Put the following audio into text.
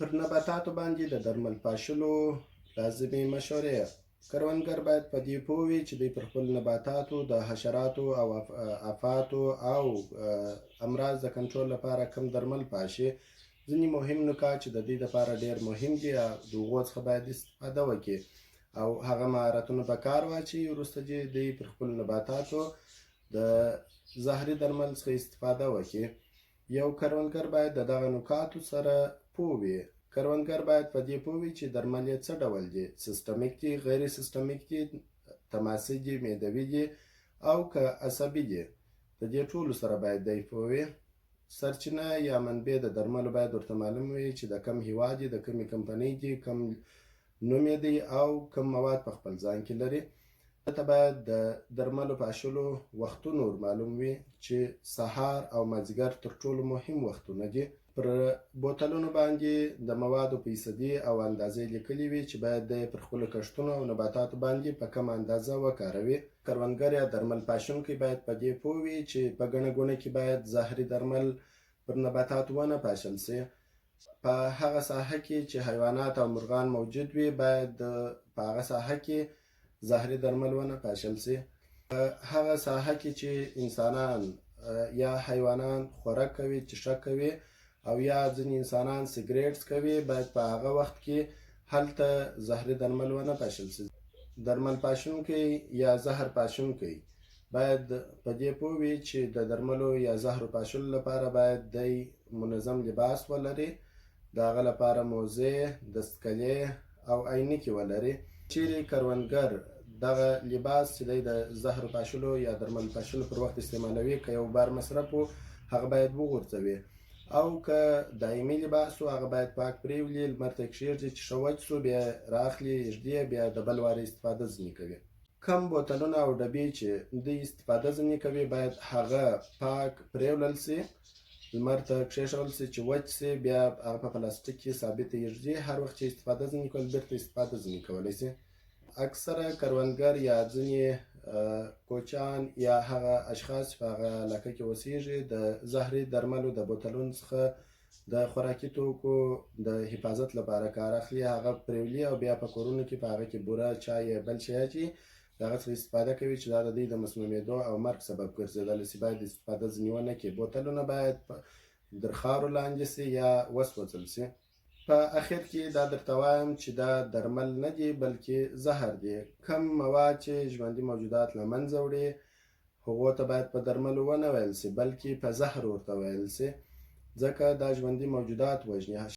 پر نباتاتو باندې د درمل پاشلو لازمي مشورې. کروندګر باید په دې پوه وي چې دوی پر خپلو نباتاتو د حشراتو او آفاتو او امراض د کنټرول لپاره کم درمل پاشي. ځینې مهم نکات چې د دې لپاره ډېر مهم دي، د هغو څخه باید استفاده وکړي او هغه مهارتونه په کار واچوي. وروسته چې دوی پر خپلو نباتاتو د زهري درمل څخه استفاده وکړي. یو کروندګر باید د دغه نکاتو سره پوه وي. کروندګر باید په دې پوه وي چې درمل یې څه ډول دي، سیستمیک دي، غیر سیستمیک دي، تماسي دي، معدوي دي او که عصبي دي. د دې ټولو سره باید دی پوه وي. سرچینه یا منبع د درملو باید ورته معلوم وي چې د کم هیواد دي، د کمې کمپنۍ دي، کم نوم یې دی او کم مواد په خپل ځان کې لري. ته باید د درملو پاشلو وختونه ور معلوم وي چې سهار او مازدیګر تر ټولو مهم وختونه دي. پر بوتلونو باندې د موادو فیصدي او اندازې لیکلي وي چې باید د پر خپلو کښتونو او نباتاتو باندې په کم اندازه وکاروي. کروندګر یا درمل پاشونکی باید په دې پوه وي چې په ګڼه ګوڼه کې باید زهري درمل پر نباتاتو ونه پاشل سي. په هغه ساحه کې چې حیوانات او مرغان موجود وي باید په هغه ساحه کې زهري درمل ونه پاشل سي. په هغه ساحه کې چې انسانان یا حیوانان خوراک کوي، څښاک کوي او یا ځینې انسانان سګریټ څکوي، باید په هغه وخت کې هلته زهري درمل ونه پاشل سي. درمل پاشونکی یا زهر پاشونکی باید په دې پوه وي چې د درملو یا زهرو پاشلو لپاره باید دی منظم لباس ولري، د هغه لپاره موزې، دستکلې او عینکې ولري. چیرې کروندګر دغه لباس چې دی د زهرو پاشلو یا درمل پاشلو پر وخت استعمالوي، که یو بار مصرف و هغه باید وغورځوي، او که دایمي لباس و هغه باید پاک پرېولي، لمر ته یې کښېږدي چې ښه وچ سو، بیا راخلي ږدي، بیا د بل واره استفاده ځینې کوي. کم بوتلونه او ډبې چې دوی استفاده ځینې کوي باید هغه پاک پرېولل سي، لمر ته کښېښول سي چې وچ سي، بیا هغه په پلاستیک کې ثابته یې ږدي. هر وخت چې استفاده ځینې کول بېرته استفاده ځینې کولی سي. اکثره کروندګر یا ځینې کوچیان یا هغه اشخاص چې په هغه علاقه کې اوسېږي د زهري درملو د بوتلونو څخه د خوراکي توکو د حفاظت لپاره کار اخلي. هغه پرېولي او بیا په کورونو کې په هغه کې بوره، چای یا بل شی اچوي، د هغه څخه استفاده کوي چې دا د دوی د مسمومیدو او مرګ سبب ګرځېدلی سي. باید استفاده ځینې ونه کړي. بوتلونه باید در خاورو لاندې سي یا وسوځل سي. په اخر کې دا درته وایم چې دا درمل نه دي بلکې زهر دي. کم مواد چې ژوندي موجودات له منځه وړي هغو ته باید په درملو ونه ویل سي بلکې په زهر ورته ویل سي، ځکه دا ژوندي موجودات وژني.